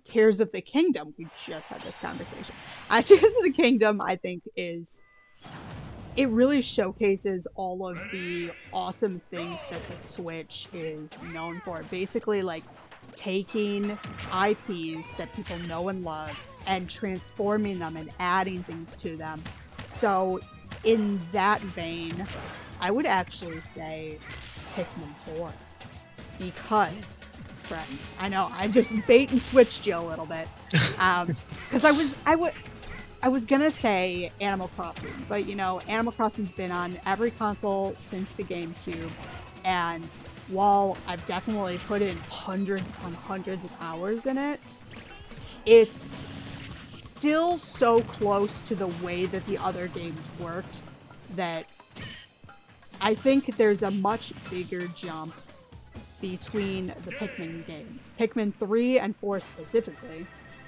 Tears of the Kingdom. We just had this conversation. Tears of the Kingdom, I think, it really showcases all of the awesome things that the Switch is known for. Basically, like, taking IPs that people know and love and transforming them and adding things to them. So, in that vein, I would actually say Pikmin 4. Because, friends, I know, I just bait and switched you a little bit. Because I was gonna say Animal Crossing, but Animal Crossing's been on every console since the GameCube, and while I've definitely put in hundreds upon hundreds of hours in it, it's still so close to the way that the other games worked that I think there's a much bigger jump between the Pikmin games. Pikmin 3 and 4 specifically.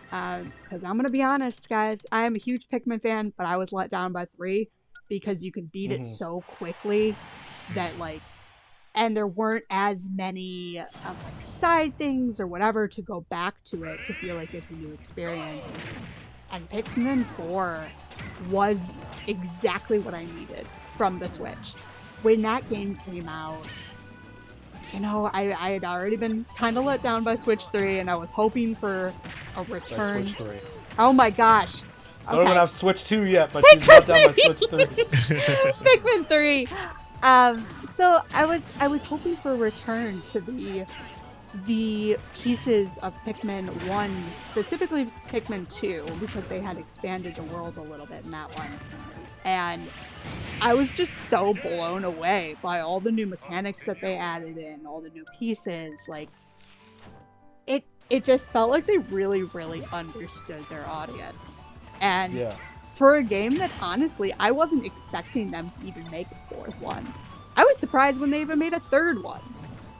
Because I'm going to be honest, guys, I am a huge Pikmin fan, but I was let down by 3 because you could beat it so quickly that, and there weren't as many side things or whatever to go back to it to feel like it's a new experience. And Pikmin 4 was exactly what I needed from the Switch. When that game came out, I had already been kind of let down by Switch 3, and I was hoping for a return. Switch 3. Oh my gosh. I don't even have Switch 2 yet, but she's got down my Switch 3. Pikmin 3. So I was hoping for a return to the pieces of Pikmin 1, specifically Pikmin 2, because they had expanded the world a little bit in that one. And I was just so blown away by all the new mechanics that they added in, all the new pieces. Like, it just felt like they really, really understood their audience. And for a game that, honestly, I wasn't expecting them to even make a fourth one. I was surprised when they even made a third one.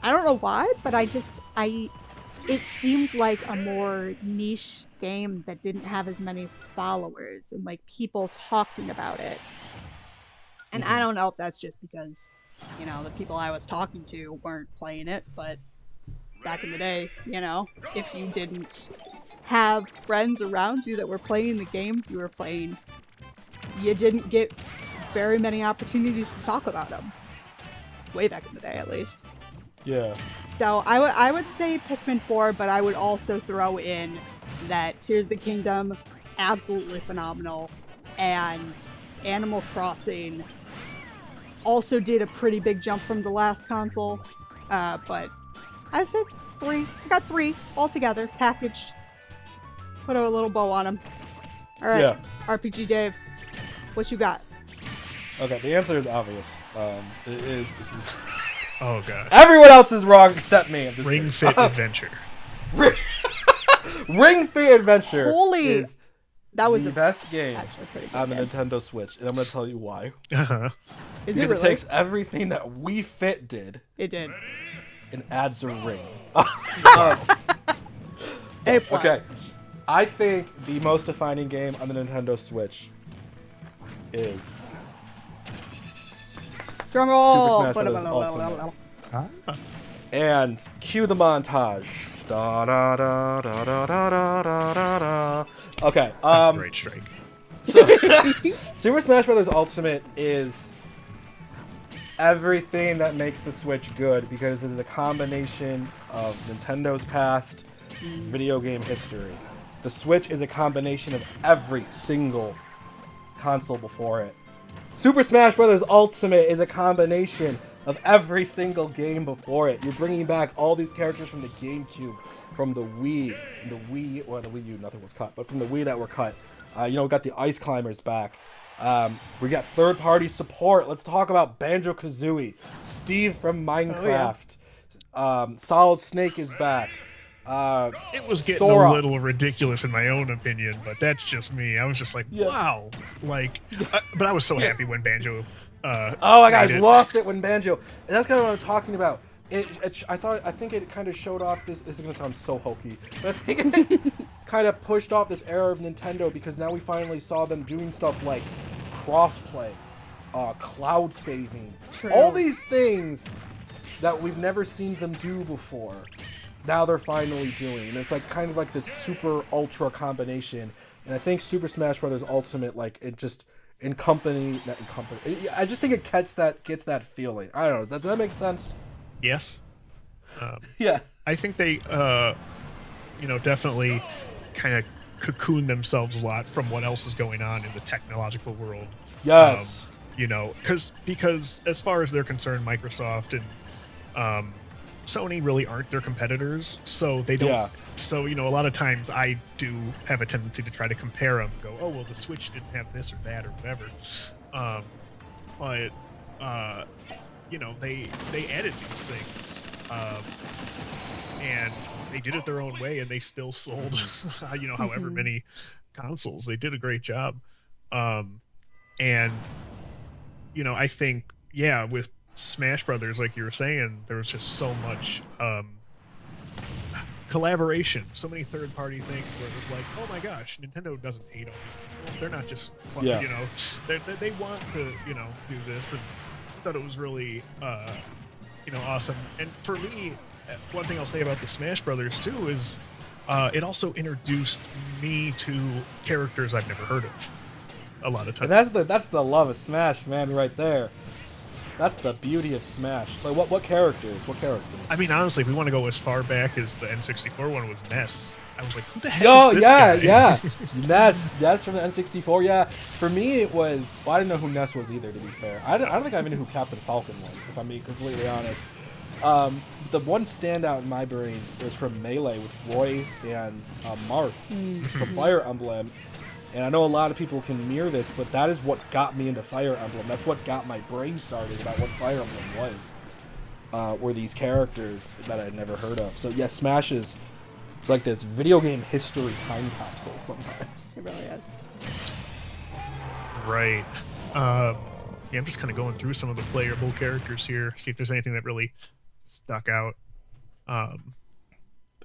I don't know why, but it seemed like a more niche game that didn't have as many followers and, like, people talking about it. And I don't know if that's just because, you know, the people I was talking to weren't playing it, but back in the day, you know, if you didn't have friends around you that were playing the games you were playing, you didn't get very many opportunities to talk about them. Way back in the day, at least. Yeah. So I would say Pikmin 4, but I would also throw in that Tears of the Kingdom, absolutely phenomenal, and Animal Crossing also did a pretty big jump from the last console, but I said 3. I got 3 all together, packaged. Put a little bow on them. All right, yeah. RPG Dave, what you got? Okay, the answer is obvious. This is. Oh god. Everyone else is wrong except me. Ring Fit Adventure. Ring Fit Adventure. Holy. That was the best game on the Nintendo Switch, and I'm going to tell you why. Is it really? It takes everything that Wii Fit did. It did. And adds a ring. A+. Okay. I think the most defining game on the Nintendo Switch is Drumroll. Super Smash Bros. Ultimate. And cue the montage. Da da da da da da da da da. Okay. Great strike. So, Super Smash Bros. Ultimate is everything that makes the Switch good because it is a combination of Nintendo's past, video game history. The Switch is a combination of every single console before it. Super Smash Bros. Ultimate is a combination of every single game before it. You're bringing back all these characters from the GameCube, from the Wii, or the Wii U, nothing was cut, but from the Wii that were cut. We got the Ice Climbers back. We got third-party support. Let's talk about Banjo-Kazooie. Steve from Minecraft. Oh, yeah. Solid Snake is back. It was getting a little ridiculous in my own opinion, but that's just me. I was just like, wow. Like, but I was so happy when Banjo oh my god, I lost it when Banjo. And that's kind of what I'm talking about. I think it kind of showed off this is going to sound so hokey, but I think it kind of pushed off this era of Nintendo because now we finally saw them doing stuff like crossplay, cloud saving, all these things that we've never seen them do before. Now they're finally doing, and it's like kind of like this super ultra combination. And I think Super Smash Bros. Ultimate, like it just I just think it gets that feeling. I don't know. Does that make sense? Yes. Yeah. I think they, definitely kind of cocoon themselves a lot from what else is going on in the technological world. Yes. Because as far as they're concerned, Microsoft and Sony really aren't their competitors, so they don't. Yeah. So a lot of times I do have a tendency to try to compare them. Go, oh well, the Switch didn't have this or that or whatever. They added these things, and they did it their own way, and they still sold, however many consoles. They did a great job, and I think with Smash Brothers, like you were saying, there was just so much collaboration, so many third-party things where it was like, oh my gosh, Nintendo doesn't hate all these people. They're not just, they want to, do this, and I thought it was really, awesome. And for me, one thing I'll say about the Smash Brothers too is, it also introduced me to characters I've never heard of. A lot of times. And that's the love of Smash, man, right there. That's the beauty of Smash. Like, what characters? What characters? I mean, honestly, if we want to go as far back as the N64 one was Ness, I was like, who the heck Oh, is this yeah, guy? yeah. Ness from the N64, yeah. For me, it was... Well, I didn't know who Ness was either, to be fair. I don't think I even knew who Captain Falcon was, if I'm being completely honest. The one standout in my brain was from Melee with Roy and Marth from Fire Emblem. And I know a lot of people can mirror this, but that is what got me into Fire Emblem. That's what got my brain started about what Fire Emblem was. Were these characters that I had never heard of. So yeah, Smash is like this video game history time capsule sometimes. It really is. Right. Yeah, I'm just kind of going through some of the playable characters here, see if there's anything that really stuck out.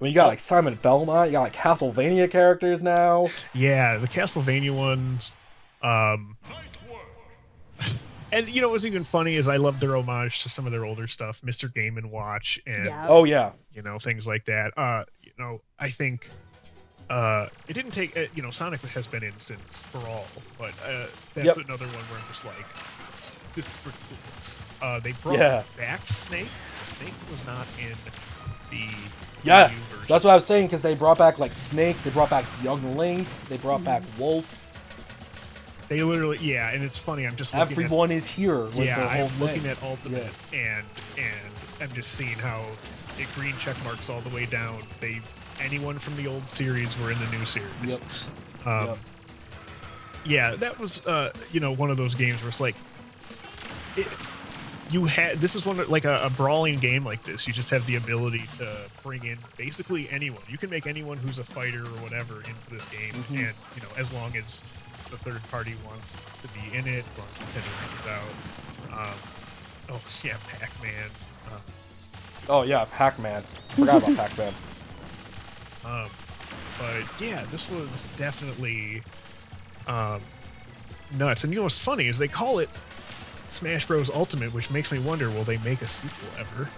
I mean, you got like Simon Belmont, you got like Castlevania characters now. Yeah, the Castlevania ones. And you know, what was even funny is I love their homage to some of their older stuff, Mr. Game and Watch, and oh yeah, you know, things like that. You know, I think it didn't take. You know, Sonic has been in since For All, but that's another one where I'm just like, this is pretty cool. They brought back Snake. Snake was not in the yeah. That's what I was saying, because they brought back like Snake, they brought back Young Link, they brought back Wolf. They literally, yeah, and it's funny. I'm just looking everyone is here. I'm looking at Ultimate, and I'm just seeing how it green check marks all the way down. Anyone from the old series were in the new series. Yeah, that was you know, one of those games where it's like this is one like a brawling game like this. You just have the ability to bring in basically anyone. You can make anyone who's a fighter or whatever into this game, and you know, as long as the third party wants to be in it, as long as the pinning is out. Oh yeah, Pac-Man. Oh yeah, Pac-Man. Forgot about Pac-Man. But yeah, this was definitely nuts. And you know what's funny is they call it Smash Bros. Ultimate, which makes me wonder, will they make a sequel ever?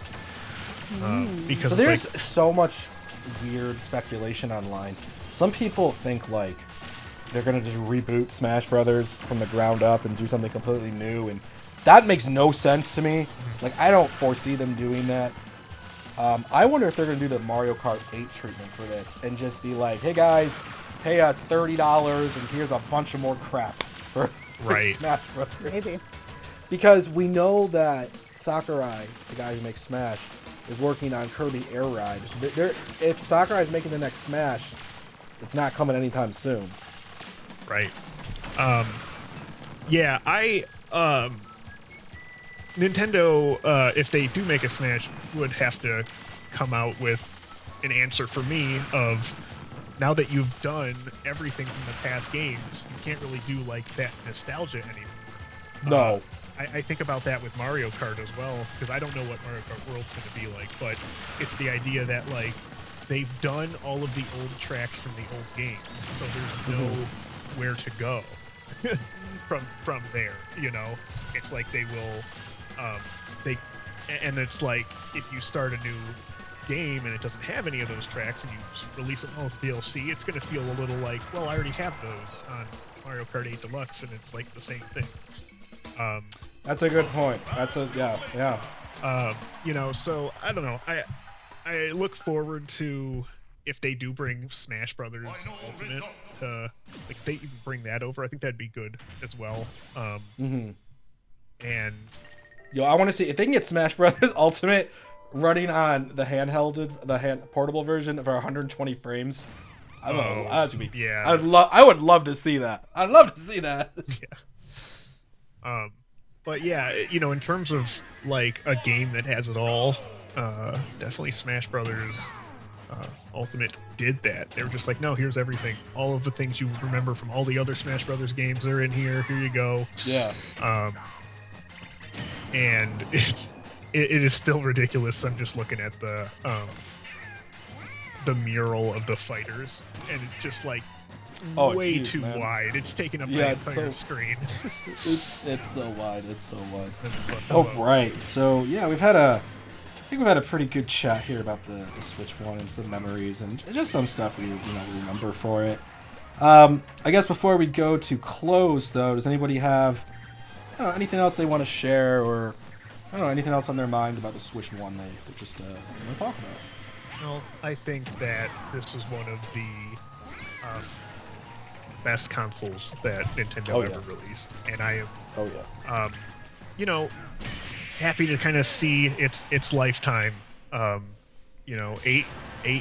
Because so there's so much weird speculation online. Some people think like they're gonna just reboot Smash Brothers from the ground up and do something completely new, and that makes no sense to me. Like, I don't foresee them doing that. I wonder if they're gonna do the Mario Kart 8 treatment for this and just be like, hey guys, pay us $30 and here's a bunch of more crap for Smash Brothers. Maybe. Because we know that Sakurai, the guy who makes Smash, is working on Kirby Air Ride. So if Sakurai is making the next Smash, it's not coming anytime soon. Right. Yeah, Nintendo, if they do make a Smash, would have to come out with an answer for me of, now that you've done everything from the past games, you can't really do like that nostalgia anymore. No. I think about that with Mario Kart as well, because I don't know what Mario Kart World's going to be like, but it's the idea that like they've done all of the old tracks from the old game, so there's nowhere to go from there. You know, it's like they will, and it's like if you start a new game and it doesn't have any of those tracks and you release it all as DLC, it's going to feel a little like, well, I already have those on Mario Kart 8 Deluxe, and it's like the same thing. That's a good point. Yeah. You know, so I don't know. I look forward to, if they do bring Smash Brothers Ultimate to, like, they even bring that over. I think that'd be good as well. And I want to see if they can get Smash Brothers Ultimate running on the portable version of our 120 frames. I don't know. That would be. Yeah. I would love to see that. I'd love to see that. Yeah. But yeah, you know, in terms of like a game that has it all, definitely Smash Brothers Ultimate did that. They were just like, no, here's everything. All of the things you remember from all the other Smash Brothers games are in here. Here you go. Yeah. And it is still ridiculous. I'm just looking at the mural of the fighters, and it's just like way huge, too man. Wide. It's taking up the entire screen. it's so wide. It's so wide. Oh, right. So yeah, I think we've had a pretty good chat here about the Switch One and some memories and just some stuff we remember for it. I guess before we go to close, though, does anybody have anything else they want to share or I don't know, anything else on their mind about the Switch 1 they just want to talk about? Well, I think that this is one of the best consoles that Nintendo ever released, and I am, you know, happy to kind of see its lifetime. 8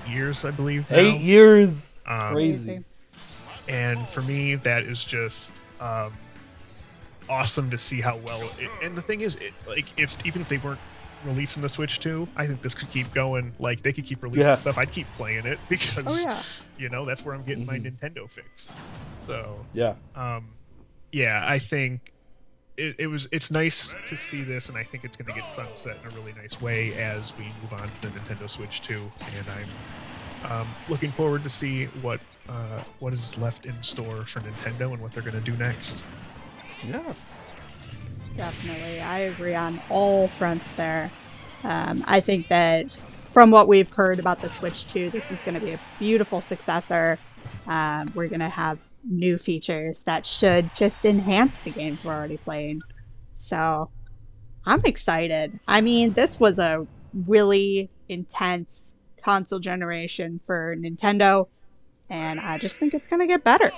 years, I believe. Now. 8 years, crazy. And for me, that is just awesome to see how well. And the thing is, even if they weren't releasing the Switch 2, I think this could keep going. Like, they could keep releasing stuff. I'd keep playing it because that's where I'm getting my Nintendo fix. So I think it's nice to see this, and I think it's going to get sunset in a really nice way as we move on to the Nintendo Switch 2. And I'm looking forward to see what is left in store for Nintendo and what they're going to do next. Yeah. Definitely. I agree on all fronts there. I think that from what we've heard about the Switch 2, this is going to be a beautiful successor. We're going to have new features that should just enhance the games we're already playing. So I'm excited. I mean, this was a really intense console generation for Nintendo, and I just think it's going to get better.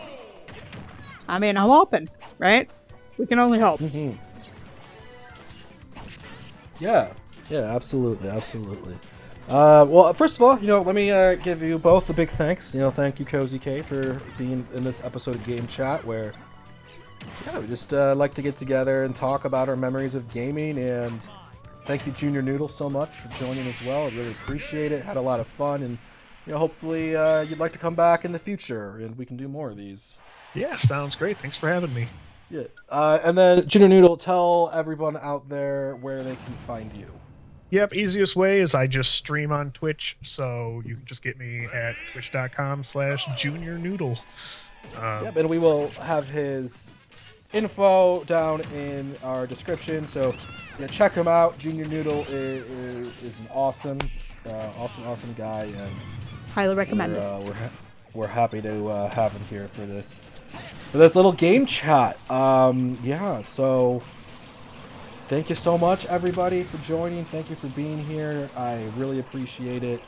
I mean, I'm open, right? We can only hope. Mm-hmm. Yeah, absolutely. Well, first of all, let me give you both a big thanks. Thank you, Cozy K, for being in this episode of Game Chat, where we just like to get together and talk about our memories of gaming. And thank you, Junior Noodle, so much for joining as well. I really appreciate it. Had a lot of fun, and hopefully you'd like to come back in the future, and we can do more of these. Yeah, sounds great. Thanks for having me. Yeah, and then Junior Noodle, tell everyone out there where they can find you. Yep, easiest way is I just stream on Twitch, so you can just get me at twitch.com/Junior Noodle. Yep, and we will have his info down in our description, so check him out. Junior Noodle is an awesome guy, and highly recommend it. We're happy to have him here for this little game chat. So thank you so much, everybody, for joining. Thank you for being here. I really appreciate it.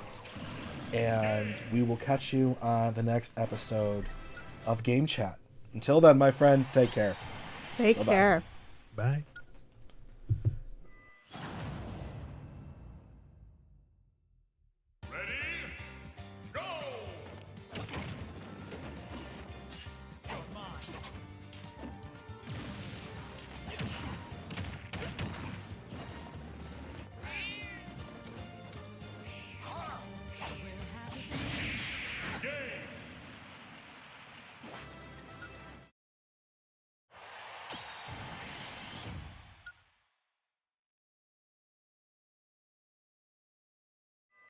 And we will catch you on the next episode of Game Chat. Until then, my friends, take care. Take care. Bye.